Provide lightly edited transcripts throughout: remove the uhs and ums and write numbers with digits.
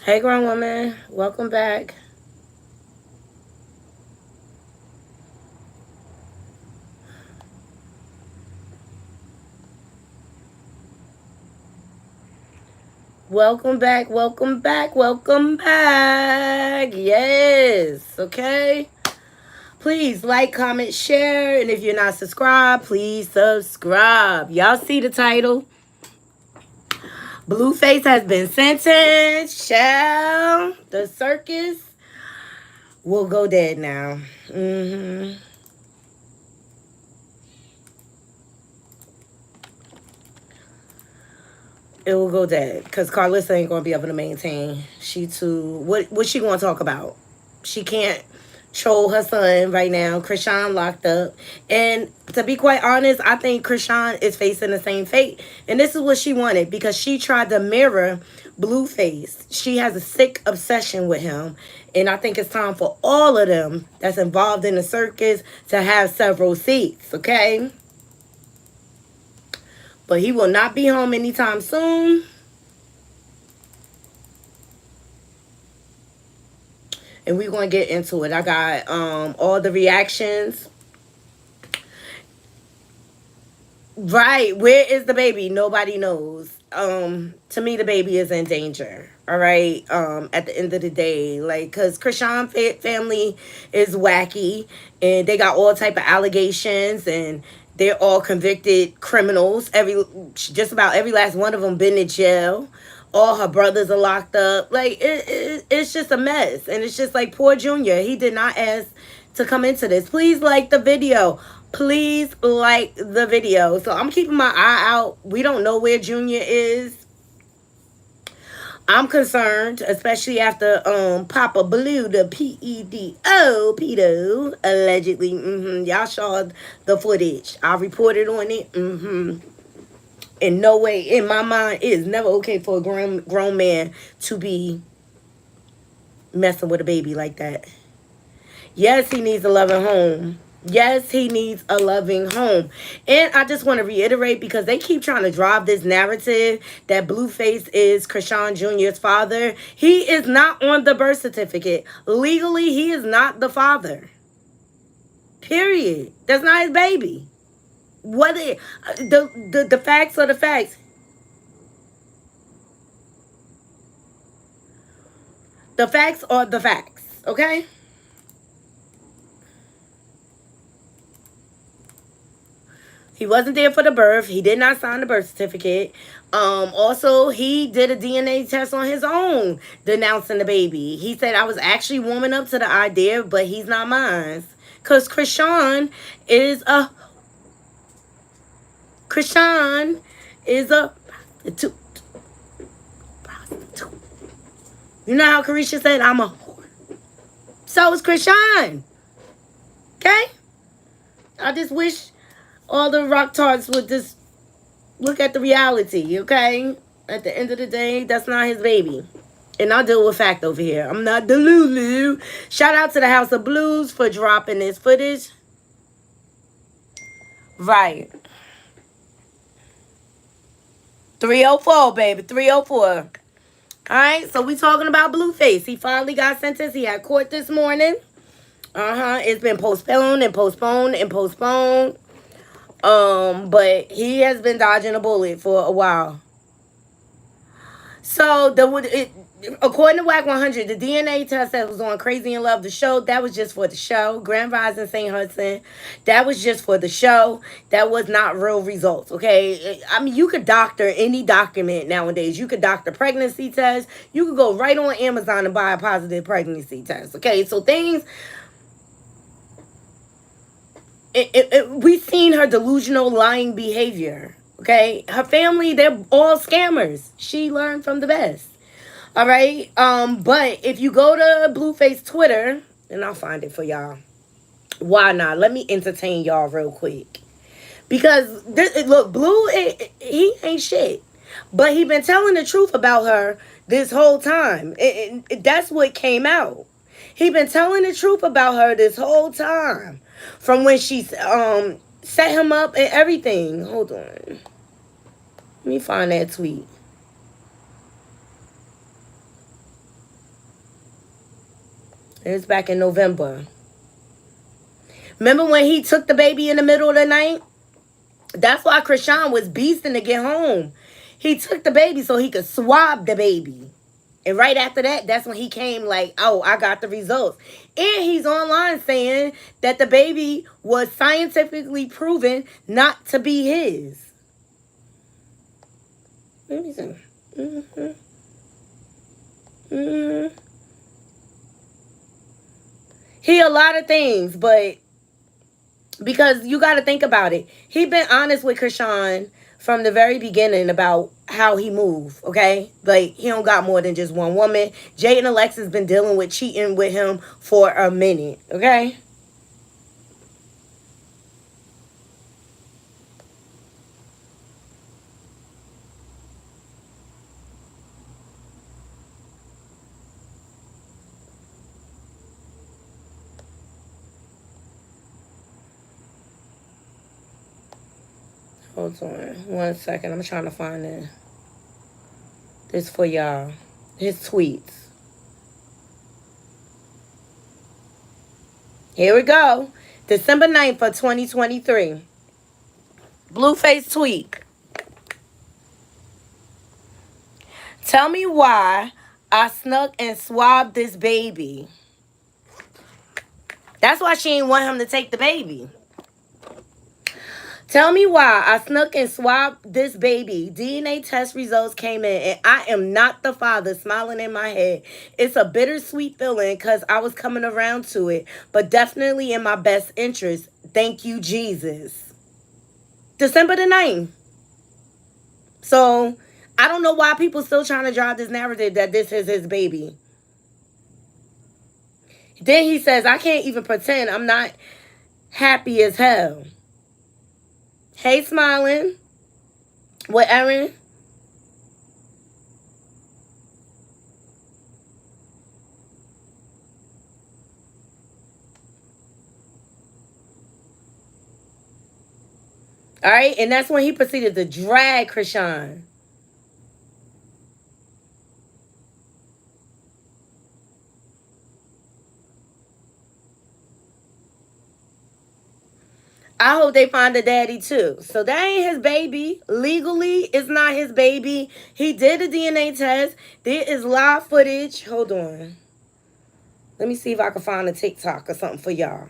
Hey, grown woman. Welcome back. Welcome back. Welcome back. Welcome back. Yes. Okay. Please like, comment, share. And if you're not subscribed, please subscribe. Y'all see the title? Blueface has been sentenced. Shall the circus will go dead now. It will go dead because Carlissa ain't gonna be able to maintain. She too. What she gonna talk about? She can't troll her son right now. Krishan locked up, and to be quite honest, I think Krishan is facing the same fate. And this is what she wanted because she tried to mirror Blueface. She has a sick obsession with him, and I think it's time for all of them that's involved in the circus to have several seats. Okay. But he will not be home anytime soon. And we're gonna get into it. I got all the reactions. Right, where is the baby? Nobody knows. To me, the baby is in danger. All right. At the end of the day, like, cause Krishan family is wacky, and they got all type of allegations, and they're all convicted criminals. Just about every last one of them been in jail. All her brothers are locked up. Like it's just a mess, and it's just like poor Junior. He did not ask to come into this. Please like the video. Please like the video. So I'm keeping my eye out. We don't know where Junior is. I'm concerned, especially after Papa Blue, the PEDO, pedo, allegedly. Y'all saw the footage. I reported on it. In no way, in my mind, it is never okay for a grown man to be messing with a baby like that. Yes, he needs a loving home. Yes, he needs a loving home. And I just want to reiterate because they keep trying to drive this narrative that Blueface is Krishan Jr.'s father. He is not on the birth certificate. Legally, he is not the father. Period. That's not his baby. Whether the facts are the facts. The facts are the facts. Okay? He wasn't there for the birth. He did not sign the birth certificate. Also, he did a DNA test on his own, denouncing the baby. He said, I was actually warming up to the idea, but he's not mine. Because Krishan is a prostitute. Prostitute. You know how Carisha said, I'm a whore. So is Krishan. Okay? I just wish all the rock tarts would just look at the reality, okay? At the end of the day, that's not his baby. And I'll deal with fact over here. I'm not the Lulu. Shout out to the House of Blues for dropping this footage. Right. 304, baby. 304. Alright, so we talking about Blueface. He finally got sentenced. He had court this morning. It's been postponed and postponed and postponed. But he has been dodging a bullet for a while. So according to WAC 100, the DNA test that was on Crazy in Love, the show, that was just for the show. Grand Rising St. Hudson, that was just for the show. That was not real results, okay? I mean, you could doctor any document nowadays. You could doctor pregnancy tests. You could go right on Amazon and buy a positive pregnancy test, okay? So things... we've seen her delusional lying behavior. Okay, her family, they're all scammers. She learned from the best. All right. But if you go to Blueface Twitter, and I'll find it for y'all. Why not? Let me entertain y'all real quick. Because look, Blue, he ain't shit. But he been telling the truth about her this whole time. That's what came out. He been telling the truth about her this whole time. From when she set him up and everything. Hold on. Let me find that tweet. It was back in November. Remember when he took the baby in the middle of the night? That's why Krishan was beasting to get home. He took the baby so he could swab the baby. And right after that, that's when he came like, oh, I got the results. And he's online saying that the baby was scientifically proven not to be his. Let me see. He a lot of things, but because you got to think about it. He been honest with Krishan from the very beginning about how he move, okay? Like, he don't got more than just one woman. Jay and Alexis been dealing with cheating with him for a minute, okay? Hold on 1 second. I'm trying to find it. This for y'all. His tweets. Here we go. December 9th of 2023. Blueface tweet. Tell me why I snuck and swabbed this baby. That's why she ain't want him to take the baby. Tell me why I snuck and swabbed this baby. DNA test results came in and I am not the father, smiling in my head. It's a bittersweet feeling because I was coming around to it, but definitely in my best interest. Thank you, Jesus. December the 9th. So, I don't know why people still trying to drive this narrative that this is his baby. Then he says, I can't even pretend I'm not happy as hell. Hey, smiling. What, Erin? All right, and that's when he proceeded to drag Krishan. I hope they find the daddy too. So that ain't his baby. Legally, it's not his baby. He did a DNA test. There is live footage. Hold on. Let me see if I can find a TikTok or something for y'all.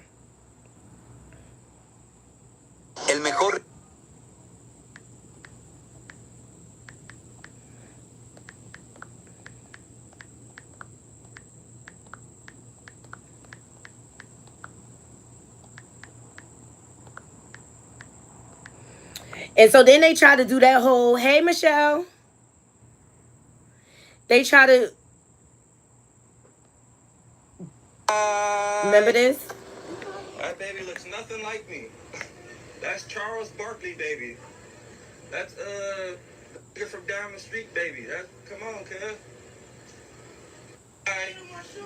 El mejor. And so then they try to do that whole, hey, Michelle. They try to. Remember this? That baby looks nothing like me. That's Charles Barkley, baby. That's nigga from down the street, baby. That come on, cuz. Bye.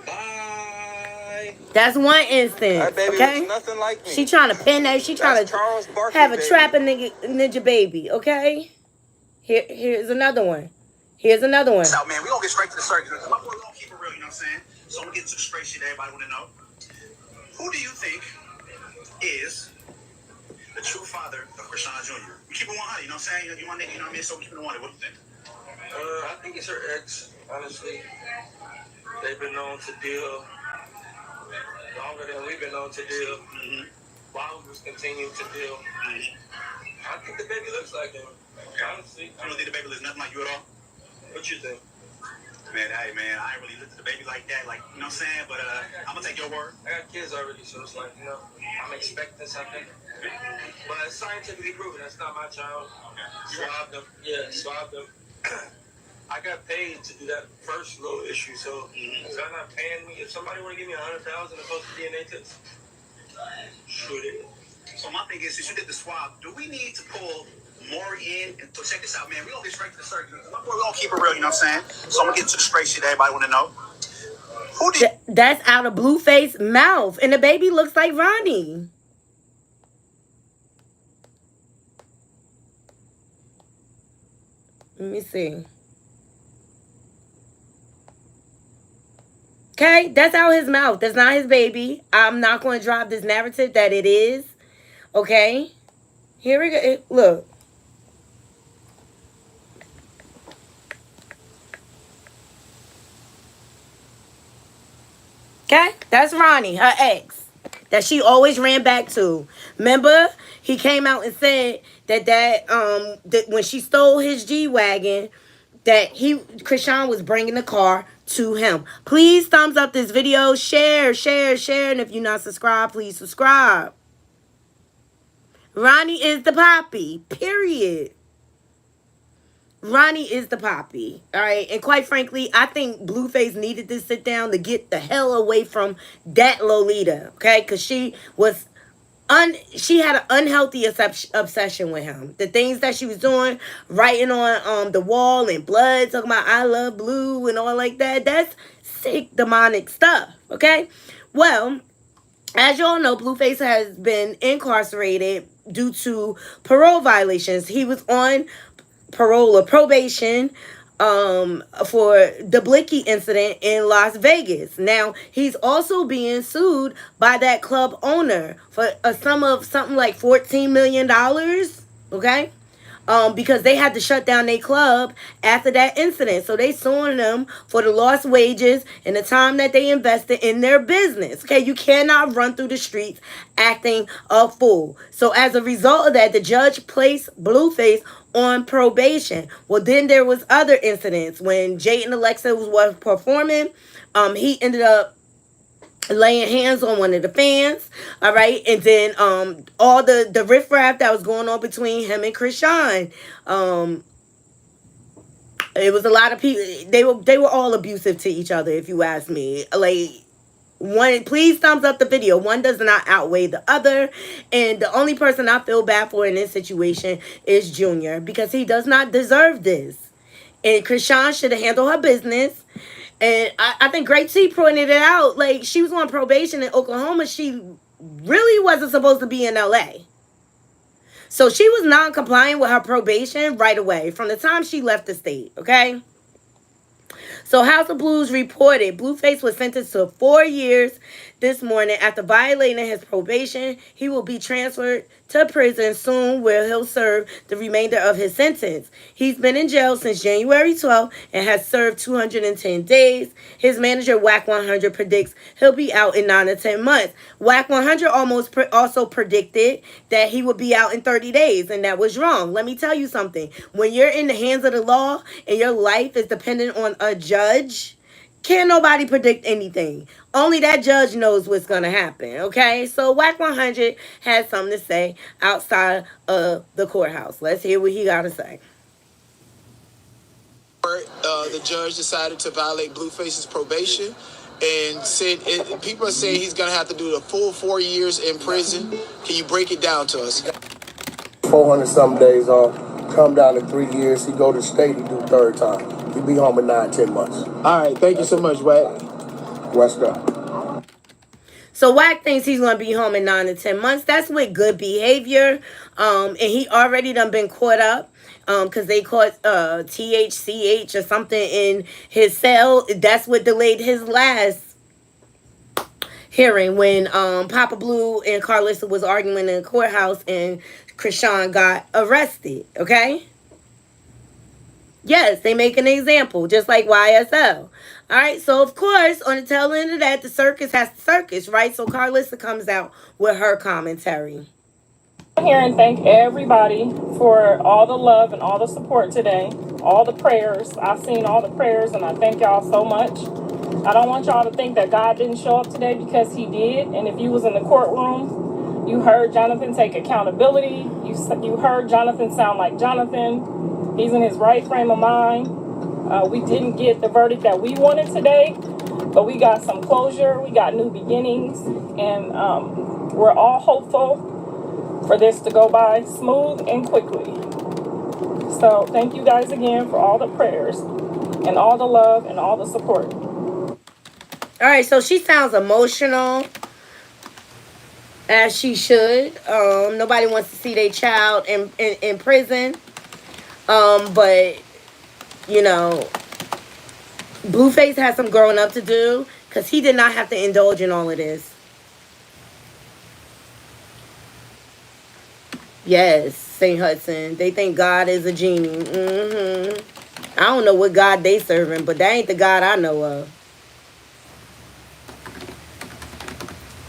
Bye. That's one instance. That baby okay? looks nothing like me. She trying to pin that. She trying to have a trapping ninja baby. Okay. Here's another one. Here's another one. So, man, we gonna get straight to the circus. My boy, we gonna keep it real, you know what I'm saying? So I'm gonna get to the straight shit everybody wanna know. Who do you think is the true father of Krishan Jr.? We keep it 100, you know what I'm saying? You my nigga, you know what I mean? So we keep it 100. What do you think? I think it's her ex, honestly. They've been known to deal longer than we've been known to deal. Mm-hmm. While we was continuing to deal. Mm-hmm. I think the baby looks like him. Honestly. You don't think the baby looks nothing like you at all? What you think? Man, hey, man, I ain't really looked at the baby like that, like, you know what I'm saying? But I'm gonna take your word. I got kids already, so it's like, you know, I'm expecting something. But it's scientifically proven, that's not my child. Swab them. Yeah, swab them. I got paid to do that first little issue, so is that not paying me? If somebody want to give me $100,000 to post a DNA test, shoot it. So my thing is, since you did the swab, do we need to pull Maury in? And so check this out, man. We gonna get straight to the circuit. My boy, we gonna keep it real, you know what I'm saying? So I'm gonna get to the straight shit everybody wanna know. Who did That's out of Blueface mouth. And the baby looks like Ronnie. Let me see. Okay? That's out his mouth. That's not his baby. I'm not going to drop this narrative that it is. Okay? Here we go. Look. Okay? That's Ronnie, her ex. That she always ran back to. Remember? He came out and said that when she stole his G-Wagon, that Krishan was bringing the car to him. Please thumbs up this video. Share. And if you're not subscribed, please subscribe. Ronnie is the poppy. Period. Ronnie is the poppy. All right. And quite frankly, I think Blueface needed to sit down to get the hell away from that Lolita. Okay. Because she had an unhealthy obsession with him. The things that she was doing, writing on the wall in blood, talking about I love blue and all like that. That's sick, demonic stuff. Okay. Well, as you all know, Blueface has been incarcerated due to parole violations. He was on parole or probation for the Blicky incident in Las Vegas. Now, he's also being sued by that club owner for a sum of something like $14 million. Okay? Because they had to shut down their club after that incident. So they suing them for the lost wages and the time that they invested in their business. Okay, you cannot run through the streets acting a fool. So as a result of that, the judge placed Blueface on probation. Well, then there was other incidents when Jay and Alexa was performing. He ended up laying hands on one of the fans, all right, and then all the riffraff that was going on between him and Krishan. It was a lot of people. They were all abusive to each other, if you ask me. Like, one, please thumbs up the video. One does not outweigh the other, and the only person I feel bad for in this situation is Junior, because he does not deserve this. And Krishan should have handled her business. And I think Great T pointed it out. Like, she was on probation in Oklahoma. She really wasn't supposed to be in LA. So she was non-compliant with her probation right away from the time she left the state, okay? So House of Blues reported Blueface was sentenced to 4 years this morning after violating his probation. He will be transferred to prison soon, where he'll serve the remainder of his sentence. He's been in jail since January 12th and has served 210 days. His manager, Whack 100, predicts he'll be out in 9 to 10 months. Whack 100 also predicted that he would be out in 30 days, and that was wrong. Let me tell you something. When you're in the hands of the law and your life is dependent on a judge, can't nobody predict anything. Only that judge knows what's going to happen, okay? So Whack 100 has something to say outside of the courthouse. Let's hear what he got to say. The judge decided to violate Blueface's probation and said people are saying he's going to have to do the full 4 years in prison. Can you break it down to us? 400-something days off, come down to 3 years. He go to state, he do third time. He be home in 9, 10 months. All right, thank you so much, Whack. What's up? So Whack thinks he's going to be home in 9 to 10 months. That's with good behavior. And he already done been caught up. Because they caught THCH or something in his cell. That's what delayed his last hearing, when Papa Blue and Carlissa was arguing in the courthouse and Krishan got arrested. Okay? Yes, they make an example, just like YSL. All right, so of course, on the tail end of that, the circus has the circus, right? So Carlissa comes out with her commentary. I'm here and thank everybody for all the love and all the support today, all the prayers. I've seen all the prayers, and I thank y'all so much. I don't want y'all to think that God didn't show up today, because he did. And if you was in the courtroom, you heard Jonathan take accountability. You heard Jonathan sound like Jonathan. He's in his right frame of mind. We didn't get the verdict that we wanted today, but we got some closure. We got new beginnings, and we're all hopeful for this to go by smooth and quickly. So thank you guys again for all the prayers and all the love and all the support. All right, so she sounds emotional, as she should. Nobody wants to see their child in prison. But, you know, Blueface has some growing up to do, Because he did not have to indulge in all of this. Yes, St. Hudson. They think God is a genie. I don't know what God they serving, but that ain't the God I know of.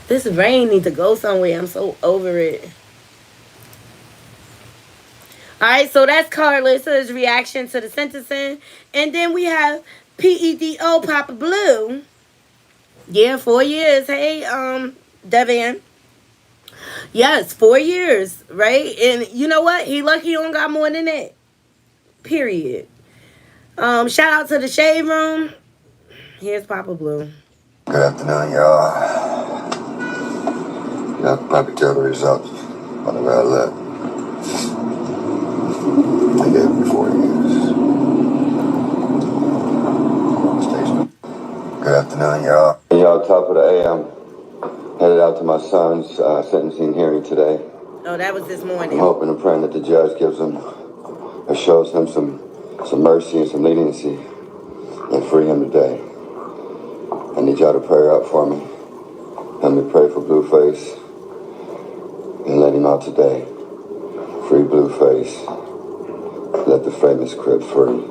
This rain need to go somewhere. I'm so over it. All right, so that's Carlissa's reaction to the sentencing. And then we have PEDO Papa Blue. Yeah, 4 years. Hey, Devan. Yes, 4 years, right? And you know what? He lucky he don't got more than that. Period. Shout out to the Shade Room. Here's Papa Blue. Good afternoon, y'all. Y'all can probably tell the results on the way I left. I gave me 4 years. Station. Good afternoon, y'all. Y'all, top of the AM. Headed out to my son's sentencing hearing today. Oh, that was this morning. I'm hoping and praying that the judge gives him or shows him some mercy and some leniency and free him today. I need y'all to pray up for me. Help me pray for Blueface and let him out today. Free Blueface. Let the famous crib free.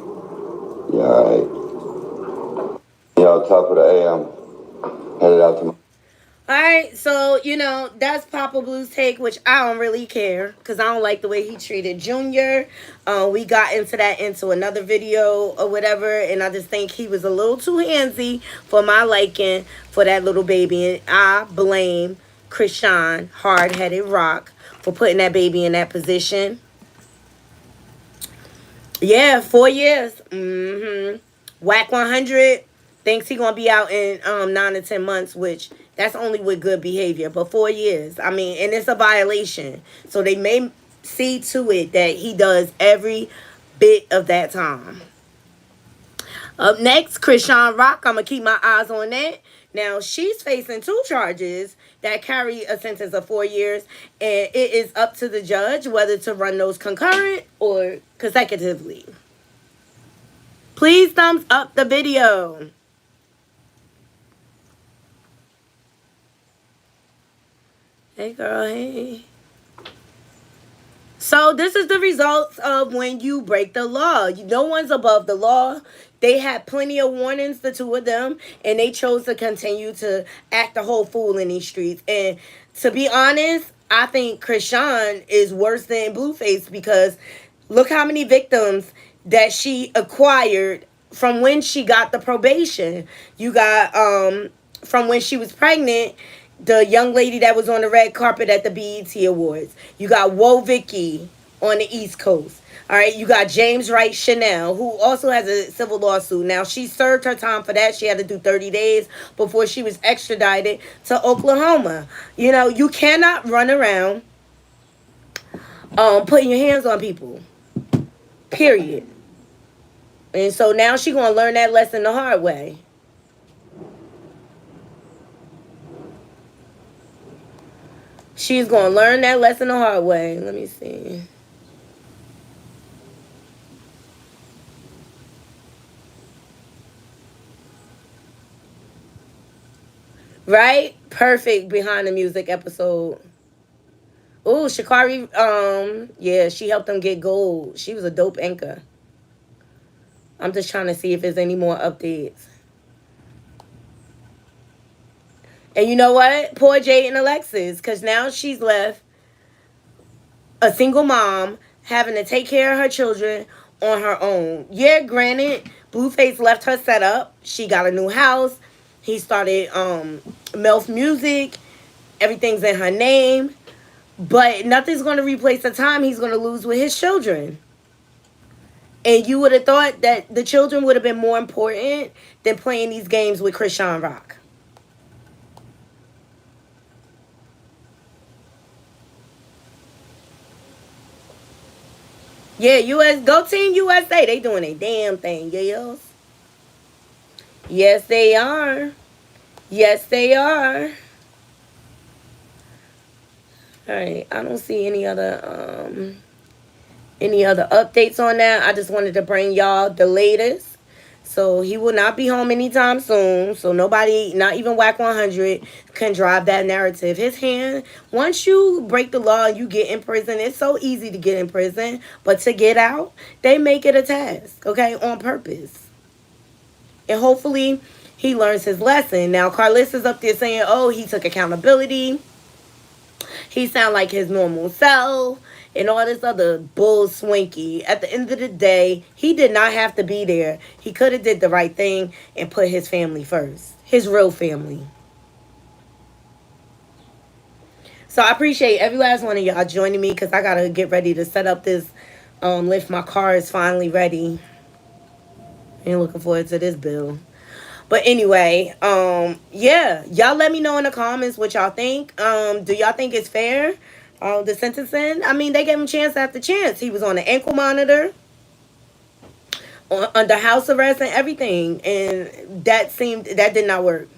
Yeah, alright. Y'all, top of the AM. Headed out to my... All right, so, that's Papa Blue's take, which I don't really care because I don't like the way he treated Junior. We got into another video or whatever, and I just think he was a little too handsy for my liking for that little baby. And I blame Krishan, hard-headed rock, for putting that baby in that position. Yeah, 4 years. Whack 100 thinks he gonna be out in 9 to 10 months, which that's only with good behavior. But 4 years, I mean, and it's a violation, so they may see to it that he does every bit of that time. Up next, Krishan Rock. I'm gonna keep my eyes on that. Now she's facing 2 charges that carry a sentence of 4 years, and it is up to the judge whether to run those concurrent or consecutively. Please thumbs up the video. Hey girl, hey. So this is the results of when you break the law. No one's above the law. They had plenty of warnings, the 2 of them, and they chose to continue to act a whole fool in these streets. And to be honest, I think Krishan is worse than Blueface because look how many victims that she acquired from when she got the probation. You got from when she was pregnant, the young lady that was on the red carpet at the BET Awards. You got Woe Vicky on the East Coast. All right, you got James Wright Chanel, who also has a civil lawsuit. Now, she served her time for that. She had to do 30 days before she was extradited to Oklahoma. You cannot run around putting your hands on people. Period. And so now she's going to learn that lesson the hard way. She's going to learn that lesson the hard way. Let me see. Right? Perfect behind the music episode. Oh, Shakari, yeah, she helped them get gold. She was a dope anchor. I'm just trying to see if there's any more updates. And you know what? Poor Jade and Alexis, because now she's left a single mom having to take care of her children on her own. Yeah, granted, Blueface left her set up. She got a new house. He started Melf Music. Everything's in her name. But nothing's going to replace the time he's going to lose with his children. And you would have thought that the children would have been more important than playing these games with Krishan Rock. Yeah, go Team USA. They doing a damn thing, yes. Yes, they are. Yes, they are. All right, I don't see any other updates on that. I just wanted to bring y'all the latest. So he will not be home anytime soon. So nobody, not even Whack 100, can drive that narrative. His hand, once you break the law and you get in prison, it's so easy to get in prison. But to get out, they make it a task, okay, on purpose. And hopefully he learns his lesson. Now, Carlissa's up there saying, oh, he took accountability. He sound like his normal self and all this other bull swinky. At the end of the day, he did not have to be there. He could have did the right thing and put his family first. His real family. So I appreciate every last one of y'all joining me because I got to get ready to set up this lift. My car is finally ready. And looking forward to this bill. But anyway, yeah, y'all let me know in the comments what y'all think. Do y'all think it's fair? The sentencing? I mean, they gave him chance after chance. He was on the ankle monitor, under house arrest and everything. And that did not work.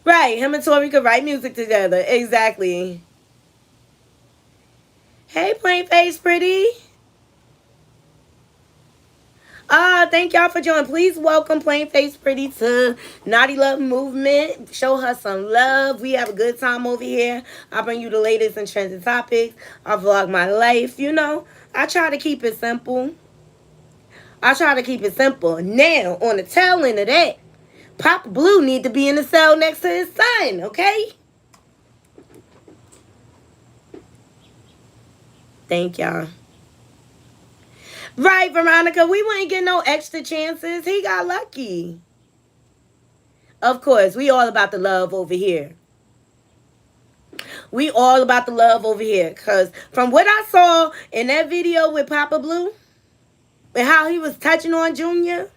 Right, him and Tori could write music together. Exactly. Hey, Plain Face Pretty. Thank y'all for joining. Please welcome Plain Face Pretty to Knotty Love Movement. Show her some love. We have a good time over here. I bring you the latest and trending topics. I vlog my life. You know, I try to keep it simple. Now, on the tail end of that, Papa Blue need to be in the cell next to his son, okay? Thank y'all. Right, Veronica, we wouldn't get no extra chances. He got lucky. Of course, we all about the love over here. Because from what I saw in that video with Papa Blue, and how he was touching on Junior,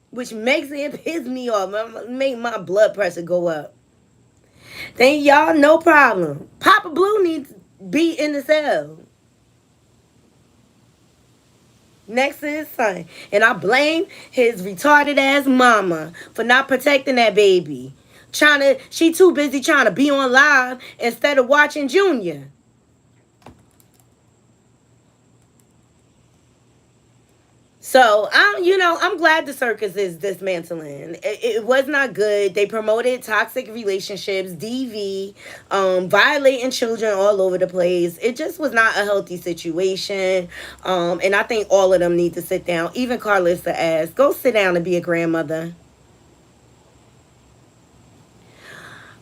which makes it piss me off, make my blood pressure go up. Then y'all, no problem. Papa Blue needs to be in the cell next to his son. And I blame his retarded ass mama for not protecting that baby. She too busy trying to be on live instead of watching Junior. So, I'm glad the circus is dismantling. It was not good. They promoted toxic relationships, DV, violating children all over the place. It just was not a healthy situation. And I think all of them need to sit down. Even Carlissa asked, go sit down and be a grandmother.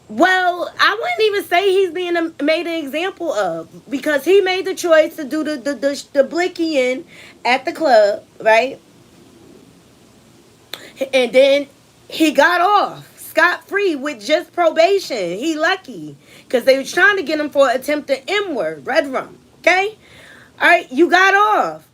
Well, I wouldn't even say he's being made an example of, because he made the choice to do the blickying at the club, right? And then he got off scot-free with just probation. He lucky, because they was trying to get him for attempted M-word, red rum, okay? All right, you got off.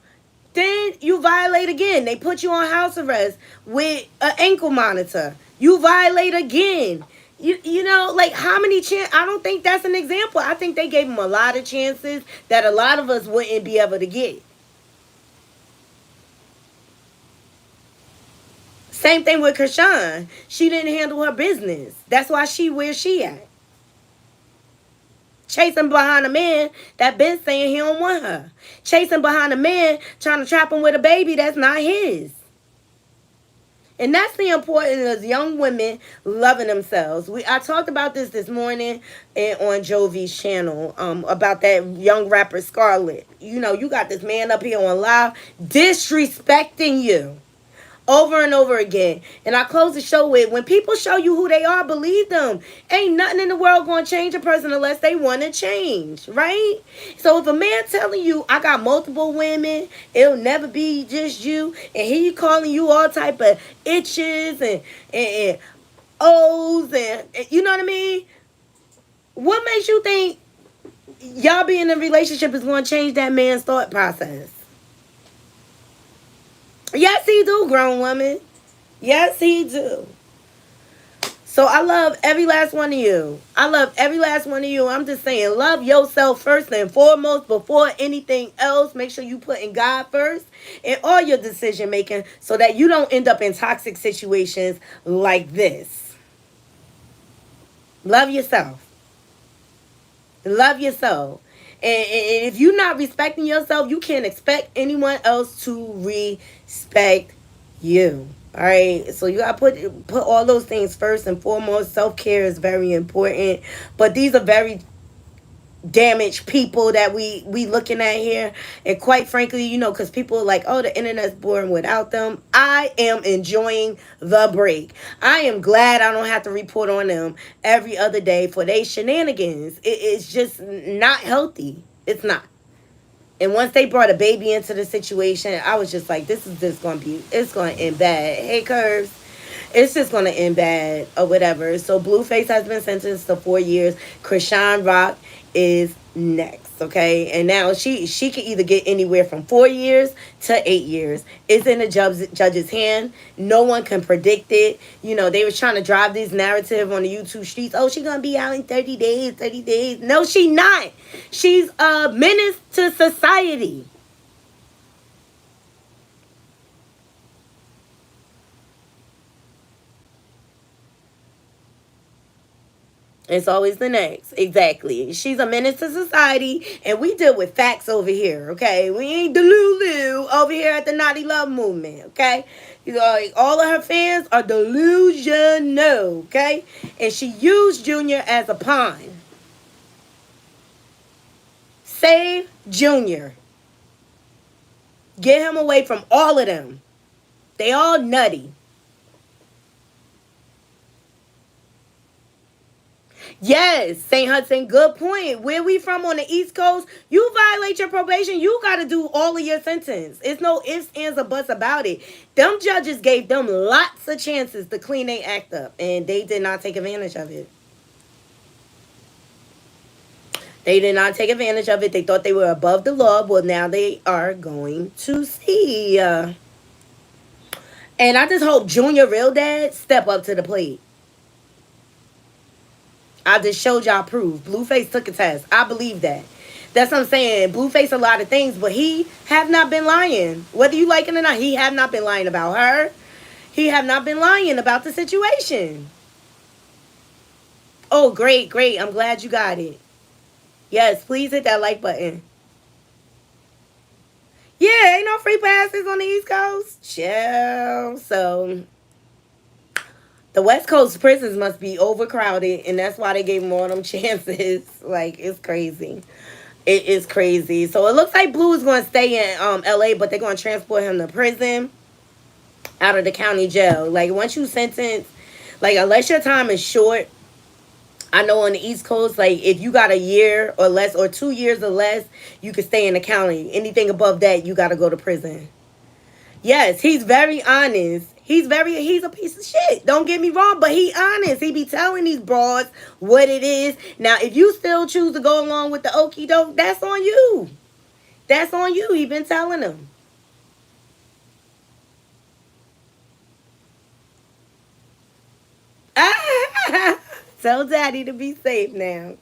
Then you violate again. They put you on house arrest with an ankle monitor. You violate again. You know, like, how many chances? I don't think that's an example. I think they gave him a lot of chances that a lot of us wouldn't be able to get. Same thing with Krishan. She didn't handle her business. That's why she where she at. Chasing behind a man that been saying he don't want her. Chasing behind a man trying to trap him with a baby that's not his. And that's the importance of young women loving themselves. I talked about this morning on Jovi's channel about that young rapper Scarlett. You know, you got this man up here on live disrespecting you over and over again. And I close the show with, when people show you who they are, believe them. Ain't nothing in the world going to change a person unless they want to change, right? So if a man telling you, I got multiple women, it'll never be just you, and he calling you all type of itches and O's and you know what I mean? What makes you think y'all being in a relationship is going to change that man's thought process? Yes, he do, grown woman. Yes, he do. So I love every last one of you. I'm just saying, love yourself first and foremost before anything else. Make sure you put in God first in all your decision making so that you don't end up in toxic situations like this. Love yourself. And if you're not respecting yourself, you can't expect anyone else to respect you. All right, so you gotta put all those things first and foremost. Self-care is very important, but these are very damaged people that we looking at here. And quite frankly, because people are like, oh, the internet's boring without them. I am enjoying the break. I am glad I don't have to report on them every other day for they shenanigans. It's just not healthy. It's not. And once they brought a baby into the situation, I was just like, this is just it's gonna end bad. Hey, Curves, it's just gonna end bad or whatever. So Blueface has been sentenced to 4 years. Krishan Rock is next, okay? And now she can either get anywhere from 4 years to 8 years. It's in the judge's hand. No one can predict it. They was trying to drive this narrative on the YouTube streets. Oh, she gonna be out in 30 days, 30 days. No, she not. She's a menace to society. It's always the next. Exactly. She's a menace to society, and we deal with facts over here, okay? We ain't delulu over here at the Knotty Love Movement, okay? Like, all of her fans are delusional, okay? And she used Junior as a pawn. Save Junior. Get him away from all of them. They all nutty. Yes, St. Hudson, good point. Where we from on the East Coast, you violate your probation, you got to do all of your sentence. It's no ifs, ands, or buts about it. Them judges gave them lots of chances to clean their act up, and they did not take advantage of it. They did not take advantage of it. They thought they were above the law. Well, now they are going to see. And I just hope Junior Real Dad step up to the plate. I just showed y'all proof. Blueface took a test. I believe that. That's what I'm saying. Blueface a lot of things, but he have not been lying. Whether you like it or not, he have not been lying about her. He have not been lying about the situation. Oh, great, great. I'm glad you got it. Yes, please hit that like button. Yeah, ain't no free passes on the East Coast. Chill. So the West Coast prisons must be overcrowded, and that's why they gave him all them chances. Like, it's crazy. It is crazy. So it looks like Blue is going to stay in LA, but they're going to transport him to prison out of the county jail. Like, once you sentence, like, unless your time is short, I know on the East Coast, like, if you got a year or less or 2 years or less, you can stay in the county. Anything above that, you got to go to prison. Yes, he's very honest. He's a piece of shit. Don't get me wrong, but he honest. He be telling these broads what it is. Now, if you still choose to go along with the okie doke, that's on you. That's on you. He been telling them. Tell Daddy to be safe now.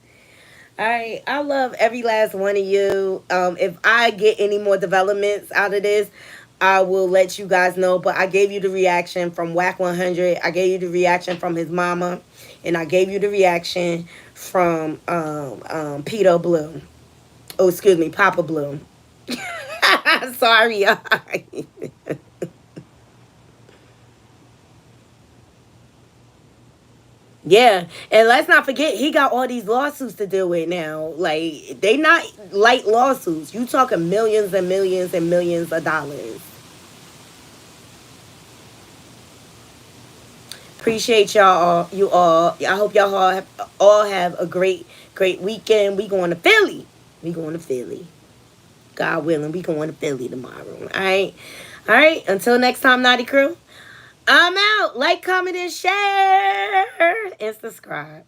All right, I love every last one of you. If I get any more developments out of this, I will let you guys know. But I gave you the reaction from Whack 100. I gave you the reaction from his mama, and I gave you the reaction from Peter Blue. Oh, excuse me, Papa Blue. Sorry, y'all. Yeah, and let's not forget he got all these lawsuits to deal with now. Like, they not light lawsuits. You talking millions and millions and millions of dollars. Appreciate y'all, you all. I hope y'all all have a great weekend. We going to Philly. We going to Philly. God willing, we going to Philly tomorrow. All right, all right. Until next time, Naughty Crew. I'm out. Like, comment, and share, and subscribe.